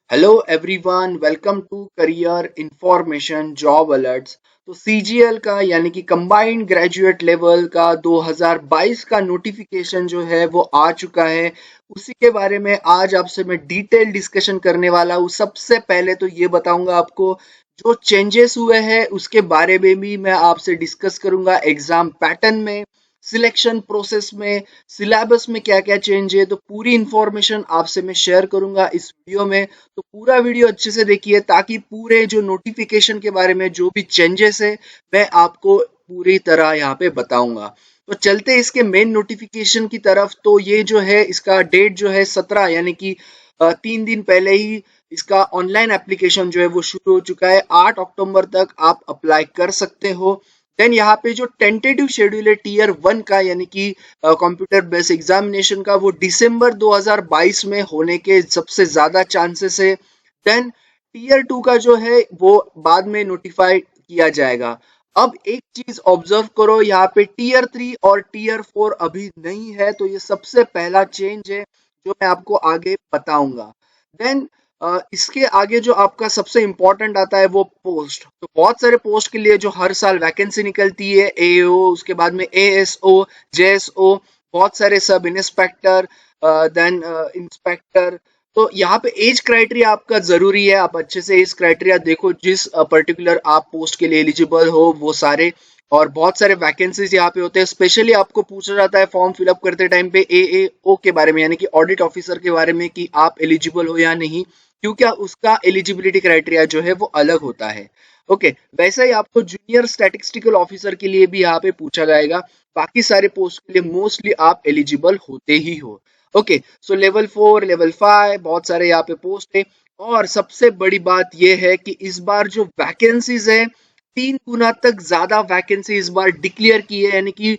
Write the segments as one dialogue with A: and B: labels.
A: Hello everyone, welcome to career information job alerts. तो CGL का यानी कि कंबाइंड ग्रेजुएट लेवल का 2022 का नोटिफिकेशन जो है वो आ चुका है। उसी के बारे में आज आपसे मैं डिटेल डिस्कशन करने वाला हूँ। सबसे पहले तो ये बताऊंगा आपको जो चेंजेस हुए हैं उसके बारे में भी मैं आपसे डिस्कस करूंगा। एग्जाम पैटर्न में, सिलेक्शन प्रोसेस में, सिलेबस में क्या क्या चेंज है, तो पूरी इंफॉर्मेशन आपसे मैं शेयर करूंगा इस वीडियो में। तो पूरा वीडियो अच्छे से देखिए ताकि पूरे जो नोटिफिकेशन के बारे में जो भी चेंजेस है मैं आपको पूरी तरह यहाँ पे बताऊंगा। तो चलते हैं इसके मेन नोटिफिकेशन की तरफ। तो ये जो है इसका डेट जो है 17 यानी कि 3 दिन पहले ही इसका ऑनलाइन एप्लीकेशन जो है वो शुरू हो चुका है। 8 अक्टूबर तक आप अप्लाई कर सकते हो। देन यहाँ पे जो टेंटेटिव शेड्यूल है टीयर 1 का यानी कि कंप्यूटर बेस्ड एग्जामिनेशन का, वो दिसंबर 2022 में होने के सबसे ज्यादा चांसेस है। देन टीयर 2 का जो है वो बाद में नोटिफाई किया जाएगा। अब एक चीज ऑब्जर्व करो, यहाँ पे टीयर 3 और टीयर 4 अभी नहीं है, तो ये सबसे पहला चेंज है जो मैं आपको आगे बताऊंगा। देन इसके आगे जो आपका सबसे इंपॉर्टेंट आता है वो पोस्ट। तो बहुत सारे पोस्ट के लिए जो हर साल वैकेंसी निकलती है, एओ, उसके बाद में एएसओ, जेएसओ, बहुत सारे सब इंस्पेक्टर, देन इंस्पेक्टर। तो यहाँ पे एज क्राइटेरिया आपका जरूरी है। आप अच्छे से एज क्राइटेरिया देखो, जिस पर्टिकुलर आप पोस्ट के लिए एलिजिबल हो वो सारे। और बहुत सारे वैकेंसीज यहाँ पे होते हैं। स्पेशली आपको पूछा जाता है फॉर्म फिलअप करते टाइम पे एएओ के बारे में यानी कि ऑडिट ऑफिसर के बारे में कि आप एलिजिबल हो या नहीं, क्योंकि उसका एलिजिबिलिटी क्राइटेरिया जो है वो अलग होता है। ओके, वैसे ही आपको जूनियर स्टैटिस्टिकल ऑफिसर के लिए भी यहाँ पे पूछा जाएगा। बाकी सारे पोस्ट के लिए मोस्टली आप एलिजिबल होते ही हो। ओके, सो लेवल 4, लेवल 5 बहुत सारे यहाँ पे पोस्ट है। और सबसे बड़ी बात यह है कि इस बार जो वैकेंसीज है, 3 गुना तक ज्यादा वैकेंसी इस बार डिक्लेयर की है, यानी कि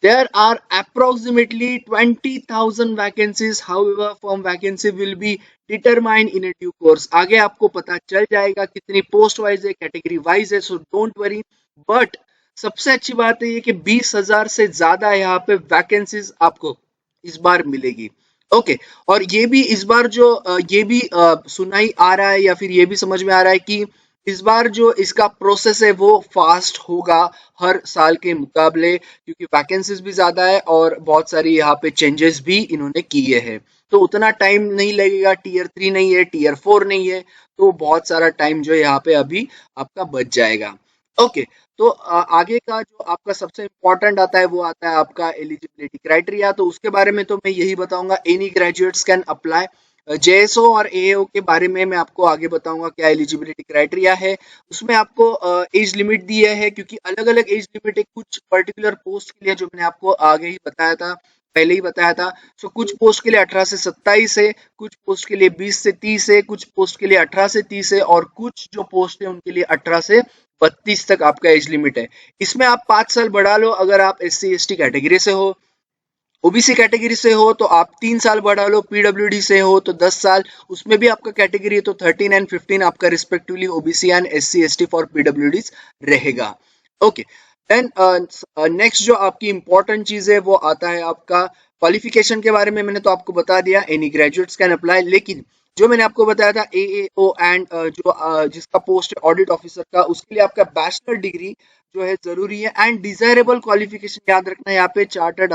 A: there are approximately 20,000 vacancies. However, firm vacancy will be determined in a due course. आगे आपको पता चल जाएगा कितनी पोस्ट वाइज है, कैटेगरी वाइज है, सो डोंट वरी। बट सबसे अच्छी बात है ये कि 20,000 से ज्यादा यहाँ पे वैकेंसीज आपको इस बार मिलेगी। ओके, और ये भी इस बार जो ये भी सुनाई आ रहा है या फिर ये भी समझ में आ रहा है कि इस बार जो इसका प्रोसेस है वो फास्ट होगा हर साल के मुकाबले, क्योंकि वैकेंसीज भी ज्यादा है और बहुत सारी यहाँ पे चेंजेस भी इन्होंने किए हैं। तो उतना टाइम नहीं लगेगा, टीयर 3 नहीं है, टीयर 4 नहीं है, तो बहुत सारा टाइम जो यहाँ पे अभी आपका बच जाएगा। ओके, तो आगे का जो आपका सबसे इम्पोर्टेंट आता है वो आता है आपका एलिजिबिलिटी क्राइटेरिया। तो उसके बारे में तो मैं यही बताऊंगा, any graduates can apply. JSO और एएओ के बारे में मैं आपको आगे बताऊंगा क्या एलिजिबिलिटी क्राइटेरिया है। उसमें आपको एज लिमिट दी है, क्योंकि अलग अलग एज लिमिट है कुछ पर्टिकुलर पोस्ट के लिए, जो मैंने आपको आगे ही बताया था, पहले ही बताया था। सो कुछ पोस्ट के लिए 18 से 27 है, कुछ पोस्ट के लिए 20 से 30 है, कुछ पोस्ट के लिए 18 से 30 है, और कुछ जो पोस्ट है उनके लिए 18 से 32 तक आपका एज लिमिट है। इसमें आप 5 साल बढ़ा लो अगर आप एससी एसटी कैटेगरी से हो। ओबीसी कैटेगरी से हो तो आप 3 साल बढ़ा लो, पीडब्ल्यूडी से हो तो 10 साल, उसमें भी आपका कैटेगरी है तो 13 एंड 15 आपका respectively OBC and SC ST for PWD रहेगा। ओके, देन नेक्स्ट जो आपकी इंपॉर्टेंट चीज है वो आता है आपका क्वालिफिकेशन के बारे में। मैंने तो आपको बता दिया एनी ग्रेजुएट्स कैन अप्लाई, लेकिन जो मैंने आपको बताया था एएओ एंड जो जिसका पोस्ट है ऑडिट ऑफिसर का, उसके लिए आपका बैचलर डिग्री जो है जरूरी है। एंड डिजायरेबल क्वालिफिकेशन याद रखना है यहाँ पे, चार्टर्ड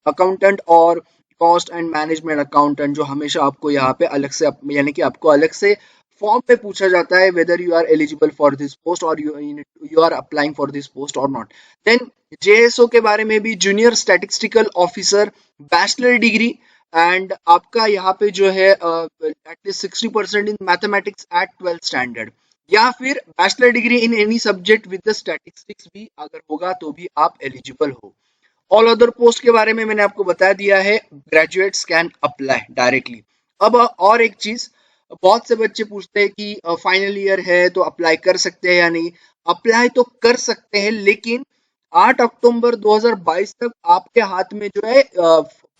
A: अकाउंटेंट और कॉस्ट एंड मैनेजमेंट अकाउंटेंट, जो हमेशा आपको यहाँ पे अलग से यानी कि आपको अलग से फॉर्म पे पूछा जाता है whether you are eligible for this post और you are applying for this post और नॉट। देन जेएसओ के बारे में भी, junior statistical officer, bachelor degree, and आपका यहाँ पे जो है at least 60% in mathematics at 12th standard, या फिर bachelor degree in any subject with the statistics भी अगर होगा तो भी आप एलिजिबल हो। ऑल अदर पोस्ट के बारे में मैंने आपको बता दिया है, ग्रेजुएट्स कैन अप्लाई डायरेक्टली। अब और एक चीज, बहुत से बच्चे पूछते हैं कि फाइनल ईयर है तो अप्लाई कर सकते हैं या नहीं। अप्लाई तो कर सकते हैं, लेकिन 8 अक्टूबर 2022 तक आपके हाथ में जो है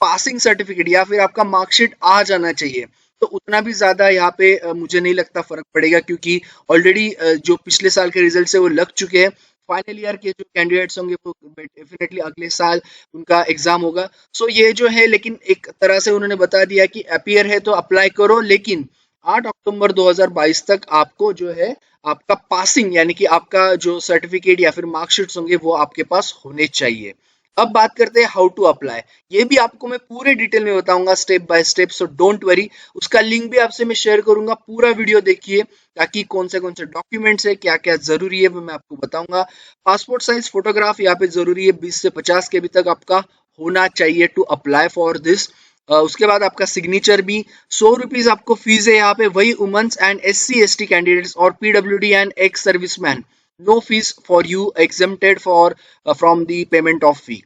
A: पासिंग सर्टिफिकेट या फिर आपका मार्कशीट आ जाना चाहिए। तो उतना भी ज्यादा यहाँ पे मुझे नहीं लगता फर्क पड़ेगा, क्योंकि ऑलरेडी जो पिछले साल के रिजल्ट है वो लग चुके हैं। फाइनल ईयर के जो कैंडिडेट्स होंगे वो डेफिनेटली अगले साल उनका एग्जाम होगा। सो ये जो है, लेकिन एक तरह से उन्होंने बता दिया कि अपीयर है तो अप्लाई करो, लेकिन 8 अक्टूबर 2022 तक आपको जो है आपका पासिंग यानी कि आपका जो सर्टिफिकेट या फिर मार्कशीट्स होंगे वो आपके पास होने चाहिए। अब बात करते हैं हाउ टू अप्लाई। ये भी आपको मैं पूरे डिटेल में बताऊंगा step by step, so don't worry. उसका लिंक भी आपसे मैं शेयर करूंगा, पूरा वीडियो देखिए ताकि कौन से डॉक्यूमेंट्स है, क्या क्या जरूरी है वो मैं आपको बताऊंगा। पासपोर्ट साइज फोटोग्राफ यहाँ पे जरूरी है, 20 से 50 के बी तक आपका होना चाहिए टू अप्लाई फॉर दिस। उसके बाद आपका सिग्नेचर भी। 100 रुपीज आपको फीस है यहाँ पे, वही women's and SC ST candidates और PWD and ex serviceman, no fee for you, exempted for from the payment of fee.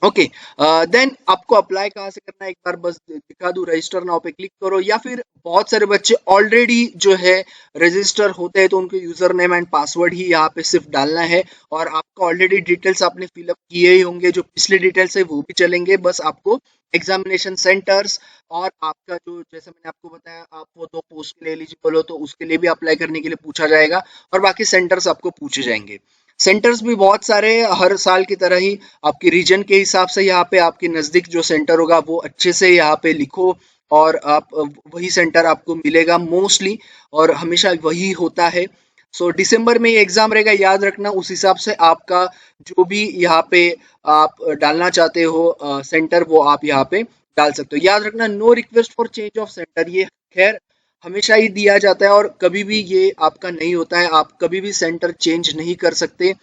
A: Okay, then आपको अप्लाई कहाँ से करना है एक बार बस दिखा दूं, रजिस्टर नाउ पे क्लिक करो, या फिर बहुत सारे बच्चे ऑलरेडी जो है रजिस्टर होते हैं तो उनके यूजर नेम एंड पासवर्ड ही यहाँ पे सिर्फ डालना है, और आपका ऑलरेडी डिटेल्स आपने फिलअप किए ही होंगे, जो पिछले डिटेल्स है वो भी चलेंगे, बस आपको एग्जामिनेशन सेंटर्स और आपका जो जैसे मैंने आपको बताया आप वो 2 पोस्ट के लिए एलिजिबल हो तो उसके लिए भी अप्लाई करने के लिए पूछा जाएगा, और बाकी सेंटर्स आपको पूछे जाएंगे। सेंटर्स भी बहुत सारे हैं, हर साल की तरह ही आपके रीजन के हिसाब से यहाँ पे आपके नजदीक जो सेंटर होगा वो अच्छे से यहाँ पे लिखो, और आप वही सेंटर आपको मिलेगा मोस्टली, और हमेशा वही होता है। सो दिसंबर में ये एग्जाम रहेगा, याद रखना, उस हिसाब से आपका जो भी यहाँ पे आप डालना चाहते हो सेंटर वो आप यहाँ पे डाल सकते हो। याद रखना, no request for change of centre, ये खैर हमेशा ही दिया जाता है और कभी भी ये आपका नहीं होता है, आप कभी भी सेंटर चेंज नहीं कर सकते।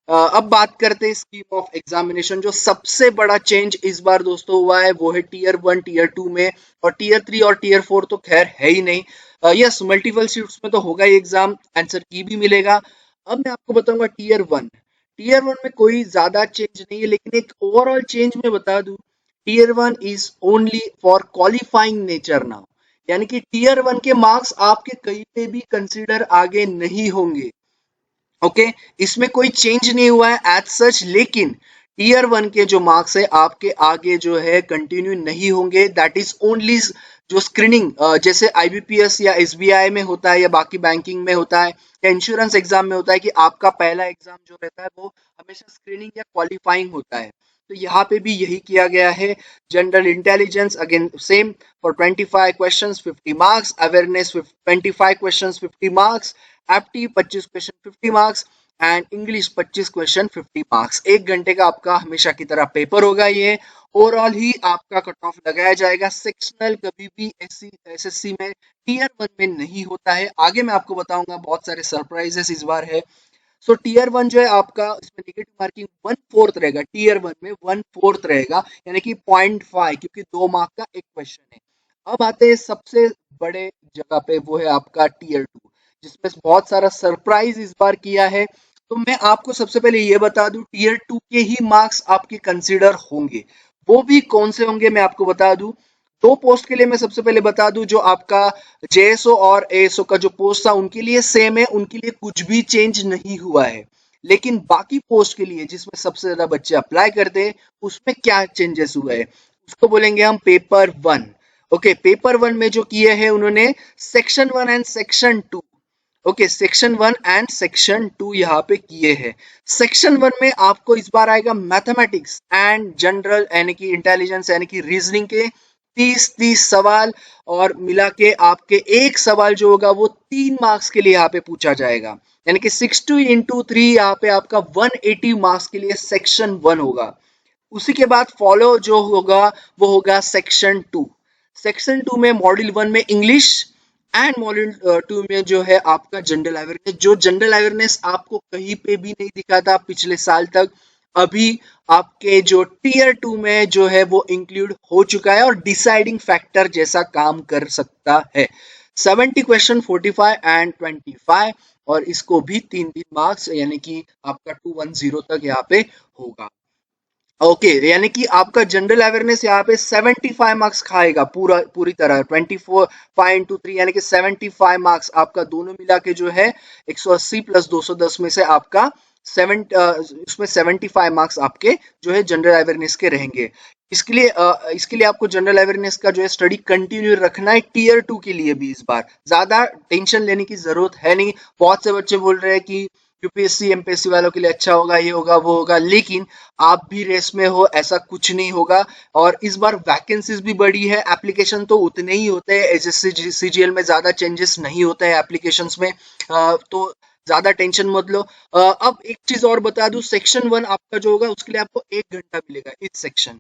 A: अब बात करते हैं स्कीम ऑफ एग्जामिनेशन। जो सबसे बड़ा चेंज इस बार दोस्तों हुआ है वो है टीयर 1 टीयर 2 में, और टीयर 3 और टीयर 4 तो खैर है ही नहीं। यस, मल्टीपल सीट्स में तो होगा ही एग्जाम, आंसर की भी मिलेगा। अब मैं आपको बताऊंगा टीयर 1 में कोई ज्यादा चेंज नहीं है, लेकिन एक ओवरऑल चेंज मैं बता दूं, tier 1 is only for qualifying nature now, यानी कि टीयर 1 के मार्क्स आपके कहीं पे भी कंसीडर आगे नहीं होंगे। ओके, इसमें कोई चेंज नहीं हुआ है एज सच, लेकिन टीयर 1 के जो मार्क्स है आपके आगे जो है कंटिन्यू नहीं होंगे, दैट इज ओनली जो स्क्रीनिंग जैसे IBPS या SBI में होता है या बाकी बैंकिंग में होता है या इंश्योरेंस एग्जाम में होता है कि आपका पहला एग्जाम जो रहता है वो हमेशा स्क्रीनिंग या क्वालिफाइंग होता है, तो यहाँ पे भी यही किया गया है। General intelligence again same, for 25 questions 50 marks, awareness 25 questions 50 marks, apti 25 question 50 marks, and English 25 question 50 marks. 1 घंटे का आपका हमेशा की तरह पेपर होगा ये। ओवरऑल ही आपका कट ऑफ लगाया जाएगा। सेक्शनल कभी भी SSC में टीयर 1 में नहीं होता है, आगे मैं आपको बताऊंगा, बहुत सारे सरप्राइजेस इस बार है। सो टीयर 1 जो है आपका, इसमें नेगेटिव मार्किंग 1/4 रहेगा, टीयर 1 में 1/4 रहेगा, यानी कि 0.5, क्योंकि 2 मार्क का एक क्वेश्चन है। अब आते हैं सबसे बड़े जगह पे, वो है आपका टीयर 2, जिसमें बहुत सारा सरप्राइज इस बार किया है। तो मैं आपको सबसे पहले ये बता दूं, टीयर 2 के ही मार्क्स आपके कंसीडर होंगे, वो भी कौन से होंगे मैं आपको बता दूं। 2 पोस्ट के लिए मैं सबसे पहले बता दूं, जो आपका JSO और ASO का जो पोस्ट था उनके लिए सेम है, उनके लिए कुछ भी चेंज नहीं हुआ है, लेकिन बाकी पोस्ट के लिए जिसमें सबसे ज्यादा बच्चे अप्लाई करते हैं उसमें क्या चेंजेस हुए हैं उसको बोलेंगे हम पेपर 1। ओके, पेपर 1 में जो किए हैं उन्होंने section 1 and section 2, okay, section 1 and section 2 यहाँ पे किए हैं। सेक्शन 1 में आपको इस बार आएगा मैथमेटिक्स एंड जनरल यानी कि इंटेलिजेंस यानी कि रीजनिंग के 30 सवाल, और मिला के आपके एक सवाल जो होगा वो 3 मार्क्स के लिए यहाँ पे पूछा जाएगा, यानी कि 60 इंटू 3 यहाँ पे आपका 180 मार्क्स के लिए सेक्शन 1 होगा। उसी के बाद फॉलो जो होगा वो होगा सेक्शन 2। सेक्शन 2 में मॉड्यूल 1 में इंग्लिश एंड मॉड्यूल 2 में जो है आपका जनरल अवेयरनेस, जो जनरल अवेयरनेस आपको कहीं पे भी नहीं दिखा था पिछले साल तक, अभी आपके जो टीयर 2 में जो है वो इंक्लूड हो चुका है और डिसाइडिंग फैक्टर जैसा काम कर सकता है। 70 क्वेश्चन 45 एंड 25, और इसको भी 3 मार्क्स यानी कि आपका 210 तक यहाँ पे होगा। ओके, यानी कि आपका जनरल अवेयरनेस यहाँ पे 75 मार्क्स खाएगा पूरी तरह, 24 इंटू 3 यानी कि 75 मार्क्स आपका दोनों मिला के जो है 180 प्लस 210 में से आपका उसमें 75 मार्क्स आपके जो है जनरल अवेयरनेस के रहेंगे। इसके लिए आपको जनरल अवेयरनेस का जो है स्टडी कंटिन्यू रखना है टीयर 2 के लिए भी। इस बार ज्यादा टेंशन लेने की जरूरत है नहीं। बहुत से बच्चे बोल रहे हैं कि यूपीएससी एमपीएससी वालों के लिए अच्छा होगा, ये होगा वो होगा, लेकिन आप भी रेस में हो ऐसा कुछ नहीं होगा। और इस बार वैकेंसीज भी बढ़ी है, एप्लीकेशन तो उतने ही होते हैं, एसएससी सीजीएल में ज्यादा चेंजेस नहीं होता है एप्लीकेशंस में। तो ज्यादा टेंशन मत लो। अब एक चीज और बता दूं, सेक्शन 1 आपका जो होगा उसके लिए आपको 1 घंटा मिलेगा इस सेक्शन।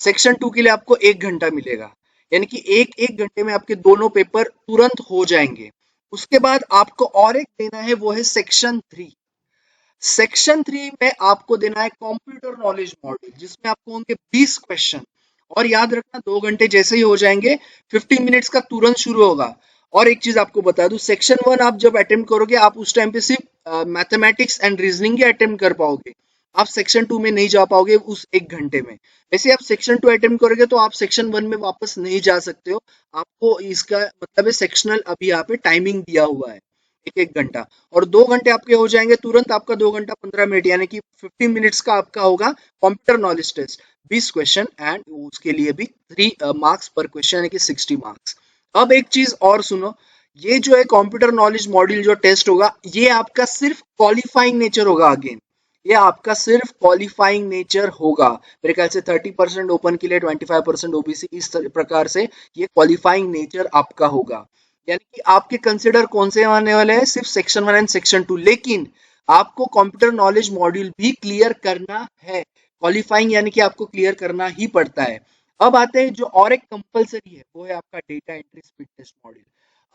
A: सेक्शन 2 के लिए आपको 1 घंटा मिलेगा, यानी कि एक एक घंटे में आपके दोनों पेपर तुरंत हो जाएंगे। उसके बाद आपको और एक देना है, वो है सेक्शन 3। सेक्शन 3 में आपको देना है कंप्यूटर नॉलेज मॉड्यूल, जिसमें आपको होंगे 20 क्वेश्चन। और याद रखना 2 घंटे जैसे ही हो जाएंगे, 15 मिनट्स का तुरंत शुरू होगा। और एक चीज आपको बता दूं, सेक्शन 1 आप जब अटेम्प्ट करोगे, आप उस टाइम पे सिर्फ mathematics and reasoning he attempt कर पाओगे। आप सेक्शन 2 में नहीं जा पाओगे उस 1 घंटे में। वैसे आप सेक्शन 2 अटेम्प्ट करोगे तो आप सेक्शन 1 में वापस नहीं जा सकते हो। आपको इसका मतलब है सेक्शनल अभी यहाँ पे टाइमिंग दिया हुआ है, एक एक घंटा। और 2 घंटे आपके हो जाएंगे तुरंत, आपका 2 घंटा 15 मिनट, यानी कि 15 मिनट्स का आपका होगा computer knowledge test, 20 question, and उसके लिए भी 3 मार्क्स पर क्वेश्चन, यानी कि 60 मार्क्स। अब एक चीज और सुनो, ये जो है कंप्यूटर नॉलेज मॉड्यूल जो टेस्ट होगा, ये आपका सिर्फ क्वालिफाइंग नेचर होगा। अगेन ये आपका सिर्फ क्वालिफाइंग नेचर होगा। मेरे ख्याल से 30% ओपन के लिए, 25% ओबीसी, इस प्रकार से ये क्वालिफाइंग नेचर आपका होगा। यानी कि आपके कंसिडर कौन से आने वाले हैं, सिर्फ सेक्शन 1 एंड सेक्शन 2, लेकिन आपको कंप्यूटर नॉलेज मॉड्यूल भी क्लियर करना है। क्वालिफाइंग यानी कि आपको क्लियर करना ही पड़ता है। अब आते हैं जो और एक कंपलसरी है, वो है आपका data entry speed test module.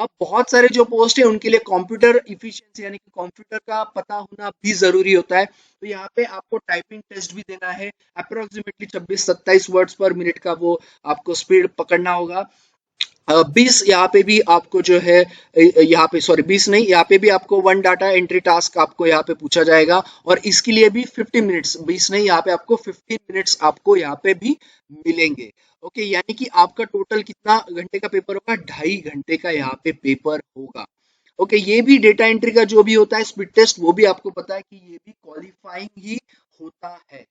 A: अब बहुत सारे जो पोस्ट है उनके लिए कंप्यूटर इफिशिएंसी यानी कि कंप्यूटर का पता होना भी जरूरी होता है। तो यहाँ पे आपको टाइपिंग टेस्ट भी देना है, अप्रोक्सीमेटली 26-27 वर्ड्स पर मिनट का वो आपको स्पीड पकड़ना होगा। 20 यहाँ पे भी आपको जो है, यहाँ पे सॉरी 20 नहीं, यहाँ पे भी आपको वन डाटा एंट्री टास्क आपको यहाँ पे पूछा जाएगा। और इसके लिए भी 50 मिनट्स, 20 नहीं, यहाँ पे आपको 15 मिनट्स आपको यहाँ पे भी मिलेंगे। ओके, यानी कि आपका टोटल कितना घंटे का पेपर होगा, 2.5 घंटे का यहाँ पे पेपर होगा। ओके, ये भी डेटा एंट्री का जो भी होता है स्पीड टेस्ट, वो भी आपको पता है कि ये भी क्वालिफाइंग ही होता है।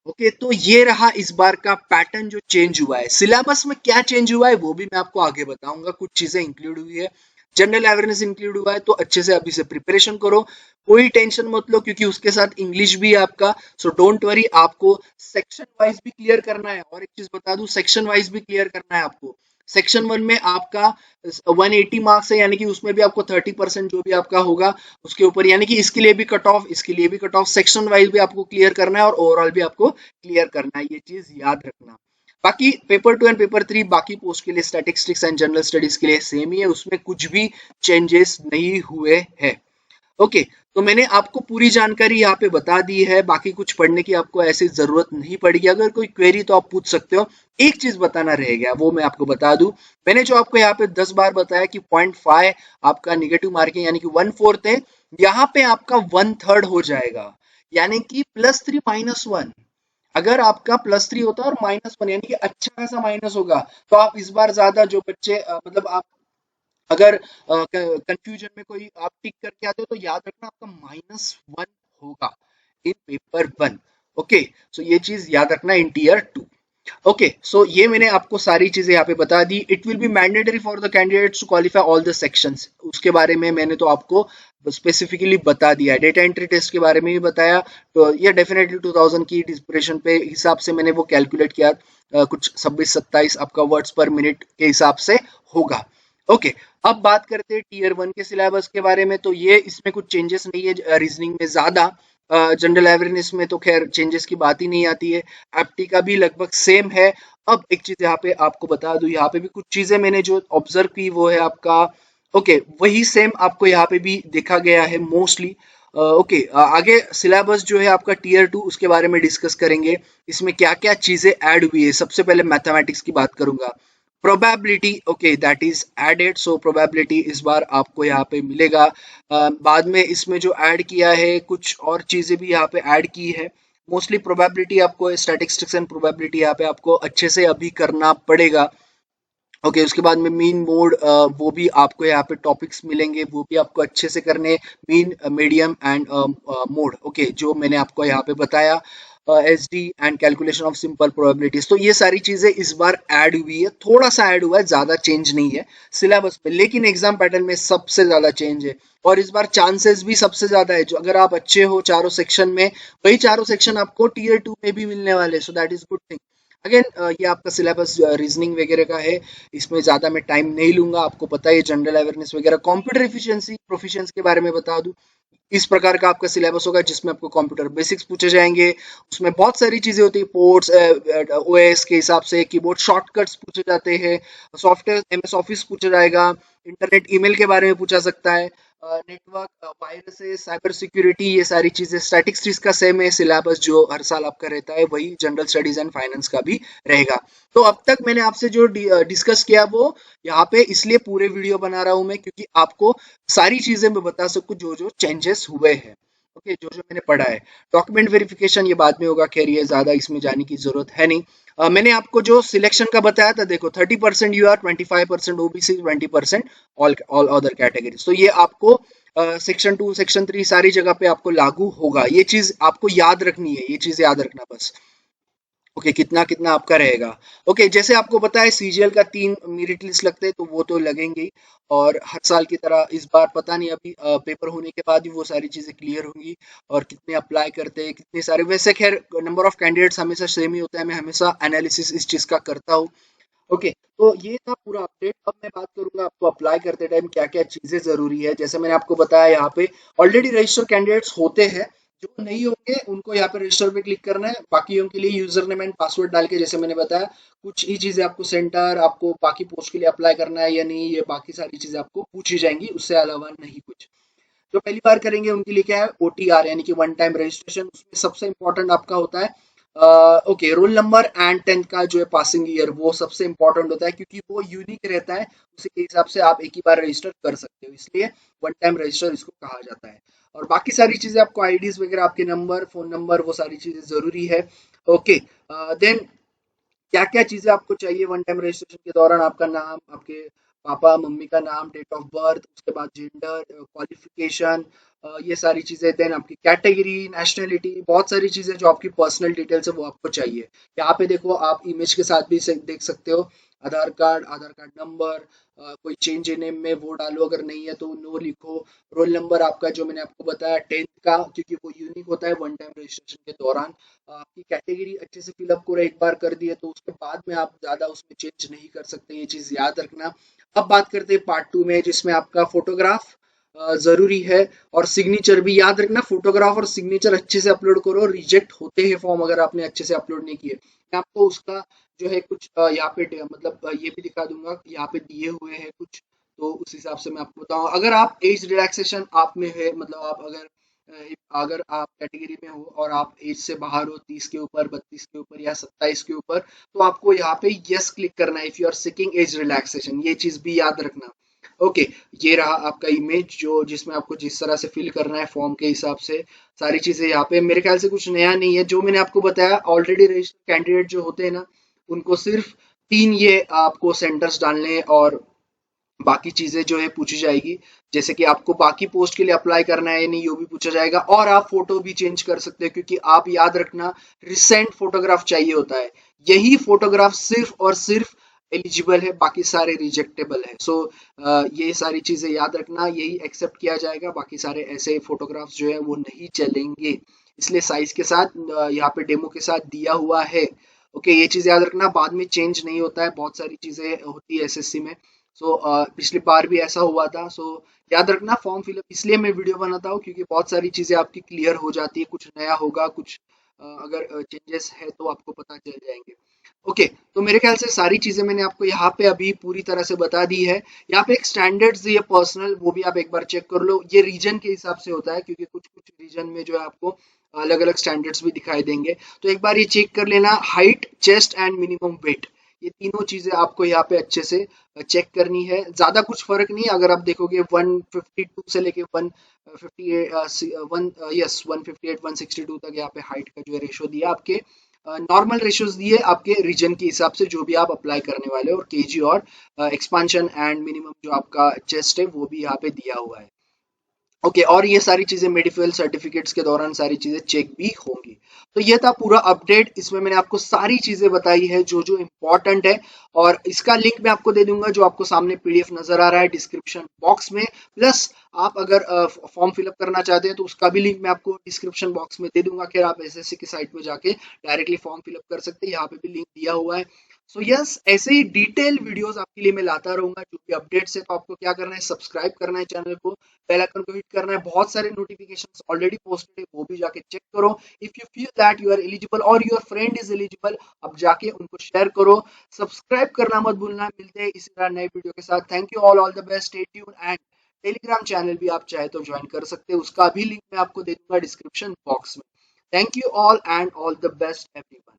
A: ओके, तो ये रहा इस बार का पैटर्न जो चेंज हुआ है। सिलेबस में क्या चेंज हुआ है वो भी मैं आपको आगे बताऊंगा, कुछ चीजें इंक्लूड हुई है। जनरल अवेयरनेस इंक्लूड हुआ है, तो अच्छे से अभी से प्रिपरेशन करो, कोई टेंशन मत लो, क्योंकि उसके साथ इंग्लिश भी है आपका। सो डोंट वरी, आपको सेक्शन वाइज भी क्लियर करना है। और एक चीज बता दूं, सेक्शन वाइज भी क्लियर करना है आपको। सेक्शन 1 में आपका 180 मार्क्स है, यानी कि उसमें भी आपको 30% जो भी आपका होगा उसके ऊपर, यानी कि इसके लिए भी कट ऑफ, इसके लिए भी कट ऑफ, सेक्शन वाइज भी आपको क्लियर करना है और ओवरऑल भी आपको क्लियर करना है, ये चीज याद रखना। बाकी पेपर 2 एंड पेपर 3 बाकी पोस्ट के लिए, स्टैटिस्टिक्स एंड जनरल स्टडीज के लिए सेम ही है, उसमें कुछ भी चेंजेस नहीं हुए हैं। ओके, तो मैंने आपको पूरी जानकारी यहाँ पे बता दी है, बाकी कुछ पढ़ने की आपको ऐसी जरूरत नहीं पड़ेगी। अगर कोई क्वेरी तो आप पूछ सकते हो। एक चीज बताना रह गया, वो मैं आपको बता दूं, मैंने जो आपको यहाँ पे 10 बार बताया कि 0.5 आपका निगेटिव मार्किंग यानी कि 1/4 है, यहाँ पे आपका 1/3 हो जाएगा, यानी कि +3 - 1। अगर आपका +3 होता है और -1 यानी कि अच्छा खासा माइनस होगा, तो आप इस बार ज्यादा जो बच्चे मतलब आप अगर कंफ्यूजन में कोई आप टिक करके आते हो, तो याद रखना आपका -1 होगा इन पेपर 1। ओके, सो ये चीज याद रखना इन टीयर 2। ओके, सो ये मैंने आपको सारी चीजें यहाँ पे बता दी। It will be mandatory for the candidates to qualify all the sections, उसके बारे में मैंने तो आपको स्पेसिफिकली बता दिया है। डेटा एंट्री टेस्ट के बारे में भी बताया, तो ये डेफिनेटली 2000 की डिस्प्रेशन पे हिसाब से मैंने वो कैलकुलेट किया, कुछ 26-27 आपका वर्ड्स पर मिनट के हिसाब से होगा। ओके, अब बात करते हैं टीयर 1 के सिलेबस के बारे में। तो ये इसमें कुछ चेंजेस नहीं है, रीजनिंग में ज्यादा, जनरल अवेयरनेस में तो खैर चेंजेस की बात ही नहीं आती है। एप्टी का भी लगभग सेम है। अब एक चीज यहाँ पे आपको बता दूं, यहाँ पे भी कुछ चीजें मैंने जो ऑब्जर्व की वो है आपका, ओके, वही सेम आपको यहाँ पे भी देखा गया है मोस्टली। ओके, आगे सिलेबस जो है आपका टीयर 2, उसके बारे में डिस्कस करेंगे, इसमें क्या क्या चीजें ऐड हुई है। सबसे पहले मैथमेटिक्स की बात करूंगा। Probability, okay, that is added, so probability इस बार आपको यहाँ पे मिलेगा। बाद में इसमें जो ऐड किया है, कुछ और चीजें भी यहाँ पे ऐड की है। मोस्टली प्रोबेबिलिटी आपको, स्टैटिस्टिक्स एंड प्रोबेबिलिटी यहाँ पे आपको अच्छे से अभी करना पड़ेगा। ओके, उसके बाद में मीन मोड, वो भी आपको यहाँ पे टॉपिक्स मिलेंगे, वो भी आपको अच्छे से करने, mean medium and mode, okay, जो मैंने आपको यहाँ पे बताया। SD and calculation of simple probabilities. तो ये सारी चीजें इस बार ऐड हुई है, थोड़ा सा ऐड हुआ है, ज्यादा चेंज नहीं है सिलेबस में, लेकिन एग्जाम पैटर्न में सबसे ज्यादा चेंज है। और इस बार चांसेस भी सबसे ज्यादा है, जो अगर आप अच्छे हो चारों सेक्शन में, वही चारों सेक्शन आपको टीयर 2 में भी मिलने वाले, so that is good thing. Again ये आपका सिलेबस रीजनिंग वगैरह का है, इसमें ज्यादा मैं टाइम नहीं लूंगा, आपको पता है जनरल अवेयरनेस वगैरह, कंप्यूटर एफिशिएंसी प्रोफिशिएंसी के बारे में बता दूं। इस प्रकार का आपका सिलेबस होगा जिसमें आपको कंप्यूटर बेसिक्स पूछे जाएंगे, उसमें बहुत सारी चीजें होती है, पोर्ट्स ओएस के हिसाब से, कीबोर्ड शॉर्टकट्स पूछे जाते हैं, सॉफ्टवेयर एमएस ऑफिस पूछा जाएगा, इंटरनेट ईमेल के बारे में पूछा सकता है, नेटवर्क वायरसेस साइबर सिक्योरिटी, ये सारी चीजें। स्टैटिस्टिक्स का सेम है सिलेबस जो हर साल आपका रहता है, वही जनरल स्टडीज एंड फाइनेंस का भी रहेगा। तो अब तक मैंने आपसे जो डिस्कस किया वो यहाँ पे इसलिए पूरे वीडियो बना रहा हूँ मैं, क्योंकि आपको सारी चीजें मैं बता सकूं जो जो चेंजेस हुए हैं। ओके, जो जो मैंने पढ़ा है। डॉक्यूमेंट वेरिफिकेशन ये बाद में होगा, खैर ये ज्यादा इसमें जाने की जरूरत है नहीं। मैंने आपको जो सिलेक्शन का बताया था, देखो 30% UR, 25% OBC, 20% all all other categories. तो ये आपको सेक्शन 2 सेक्शन 3 सारी जगह पे आपको लागू होगा, ये चीज आपको याद रखनी है, ये चीज याद रखना बस। ओके, कितना कितना आपका रहेगा। ओके, जैसे आपको पता है सीजीएल का 3 मेरिट लिस्ट लगते हैं, तो वो तो लगेंगे ही। और हर साल की तरह इस बार पता नहीं, अभी पेपर होने के बाद ही वो सारी चीजें क्लियर होंगी, और कितने अप्लाई करते हैं कितने सारे, वैसे खैर नंबर ऑफ कैंडिडेट्स हमेशा सेम ही होता है, मैं हमेशा एनालिसिस इस चीज का करता हूँ। ओके, तो ये था पूरा अपडेट। अब मैं बात करूंगा आपको अप्लाई करते टाइम क्या क्या चीजें जरूरी है। जैसे मैंने आपको बताया, यहाँ पे ऑलरेडी रजिस्टर कैंडिडेट्स होते हैं, जो नहीं होंगे उनको यहाँ पे रजिस्टर पे क्लिक करना है, बाकियों के लिए यूजर नेम एंड पासवर्ड डाल के, जैसे मैंने बताया, कुछ ही चीजें आपको सेंटर, आपको बाकी पोस्ट के लिए अप्लाई करना है या नहीं, ये बाकी सारी चीजें आपको पूछी जाएंगी, उससे अलावा नहीं कुछ। जो पहली बार करेंगे उनके लिए क्या है, ओटीआर यानी कि वन टाइम रजिस्ट्रेशन। उसमें सबसे इंपॉर्टेंट आपका होता है okay, roll number and 10th का जो है पासिंग ईयर, वो सबसे इंपॉर्टेंट होता है, क्योंकि वो यूनिक रहता है, उसी के हिसाब से आप एक ही बार रजिस्टर कर सकते हो, इसलिए वन टाइम रजिस्टर इसको कहा जाता है। और बाकी सारी चीजें आपको आईडीज वगैरह, आपके नंबर, फोन नंबर, वो सारी चीजें जरूरी है। ओके, देन क्या क्या चीजें आपको चाहिए वन टाइम रजिस्ट्रेशन के दौरान, आपका नाम, आपके पापा मम्मी का नाम, डेट ऑफ बर्थ, उसके बाद जेंडर, क्वालिफिकेशन, ये सारी चीजें। देन आपकी कैटेगरी, नेशनलिटी, बहुत सारी चीजें जो आपकी पर्सनल डिटेल्स है वो आपको चाहिए। यहाँ पे देखो, आप इमेज के साथ भी देख सकते हो, आधार कार्ड, आधार कार्ड नंबर, कोई चेंज इन नेम में वो डालो, अगर नहीं है तो नो लिखो। रोल नंबर आपका जो मैंने आपको बताया 10th का, क्योंकि वो यूनिक होता है वन टाइम रजिस्ट्रेशन के दौरान। आपकी कैटेगरी अच्छे से फिलअप करो, एक बार कर दिए तो उसके बाद में आप ज्यादा उसमें चेंज नहीं कर सकते, ये चीज याद रखना। अब बात करते हैं पार्ट 2 में, जिसमें आपका फोटोग्राफ जरूरी है, और सिग्नेचर भी याद रखना। फोटोग्राफ और सिग्नेचर अच्छे से अपलोड करो, रिजेक्ट होते हैं फॉर्म अगर आपने अच्छे से अपलोड नहीं किए। मैं आपको उसका जो है कुछ यहाँ पे मतलब ये भी दिखा दूंगा, यहाँ पे दिए हुए हैं कुछ, तो उस हिसाब से मैं आपको बताऊँ। अगर आप एज रिलैक्सेशन आप में है, मतलब आप अगर अगर आप कैटेगरी में हो और आप एज से बाहर हो, 30 के ऊपर, 32 के ऊपर या 27 के ऊपर, तो आपको यहाँ पे यस क्लिक करना है, if you are seeking age relaxation, ये चीज भी याद रखना। ओके, ये रहा आपका इमेज, जो जिसमें आपको जिस तरह से फिल करना है फॉर्म के हिसाब से, सारी चीजें यहाँ पे। मेरे ख्याल से कुछ नया नहीं है, जो मैंने आपको बताया, ऑलरेडी रजिस्टर्ड कैंडिडेट जो होते हैं ना, उनको सिर्फ 3 ये आपको सेंटर्स डालने हैं, और बाकी चीजें जो है पूछी जाएगी, जैसे कि आपको बाकी पोस्ट के लिए अप्लाई करना है या नहीं, वो भी पूछा जाएगा। और आप फोटो भी चेंज कर सकते हैं, क्योंकि आप याद रखना, रिसेंट फोटोग्राफ चाहिए होता है, यही फोटोग्राफ सिर्फ और सिर्फ एलिजिबल है, बाकी सारे रिजेक्टेबल है। सो ये सारी चीजें याद रखना, यही एक्सेप्ट किया जाएगा, बाकी सारे ऐसे फोटोग्राफ्स जो है वो नहीं चलेंगे। इसलिए साइज के साथ यहाँ पे डेमो के साथ दिया हुआ है। ओके, ये चीज याद रखना, बाद में चेंज नहीं होता है, बहुत सारी चीजें होती है एसएससी में। सो पिछली बार भी ऐसा हुआ था। सो याद रखना, फॉर्म फिलअप इसलिए मैं वीडियो बनाता हूँ, क्योंकि बहुत सारी चीजें आपकी क्लियर हो जाती है, कुछ नया होगा, कुछ अगर चेंजेस है तो आपको पता चल जाएंगे। ओके, तो मेरे ख्याल से सारी चीजें मैंने आपको यहाँ पे अभी पूरी तरह से बता दी है। यहाँ पे एक स्टैंडर्ड्स दिए पर्सनल, वो भी आप एक बार चेक कर लो, ये रीजन के हिसाब से होता है, क्योंकि कुछ कुछ रीजन में जो है आपको अलग अलग स्टैंडर्ड्स भी दिखाई देंगे, तो एक बार ये चेक कर लेना। Height, chest and minimum weight, ये तीनों चीजें आपको यहाँ पे अच्छे से चेक करनी है। ज्यादा कुछ फर्क नहीं है, अगर आप देखोगे 152 से लेके 158 162 तक यहाँ पे हाइट का जो है रेशो दिया, आपके नॉर्मल रेशियोज दिए आपके रीजन के हिसाब से, जो भी आप अप्लाई करने वाले हो, और केजी और एक्सपांशन एंड मिनिमम जो आपका चेस्ट है वो भी यहाँ पे दिया हुआ है। ओके और ये सारी चीजें मेडिकल सर्टिफिकेट्स के दौरान सारी चीजें चेक भी होंगी। तो ये था पूरा अपडेट, इसमें मैंने आपको सारी चीजें बताई है जो जो इम्पोर्टेंट है, और इसका लिंक मैं आपको दे दूंगा जो आपको सामने पीडीएफ नजर आ रहा है डिस्क्रिप्शन बॉक्स में। प्लस आप अगर फॉर्म फिलअप करना चाहते हैं तो उसका भी लिंक मैं आपको डिस्क्रिप्शन बॉक्स में दे दूंगा, कि आप एसएससी की साइट में जाके डायरेक्टली फॉर्म फिलअप कर सकते हैं, यहाँ पे भी लिंक दिया हुआ है। सो यस, ऐसे ही डिटेल वीडियोस आपके लिए मैं लाता रहूंगा जो भी अपडेट्स है। तो आपको क्या करना है, सब्सक्राइब करना है चैनल को, बेल आइकन को हिट करना है, बहुत सारे नोटिफिकेशंस ऑलरेडी पोस्टेड है वो भी जाके चेक करो। If you feel that you are eligible और योर फ्रेंड इज एलिजिबल, अब जाके उनको शेयर करो। सब्सक्राइब करना मत भूलना। मिलते हैं इसी तरह नए वीडियो के साथ। Thank you all the best, stay tune. And Telegram channel भी आप चाहे तो ज्वाइन कर सकते हैं, उसका भी लिंक मैं आपको दे दूंगा डिस्क्रिप्शन बॉक्स में। Thank you all and all the best everyone.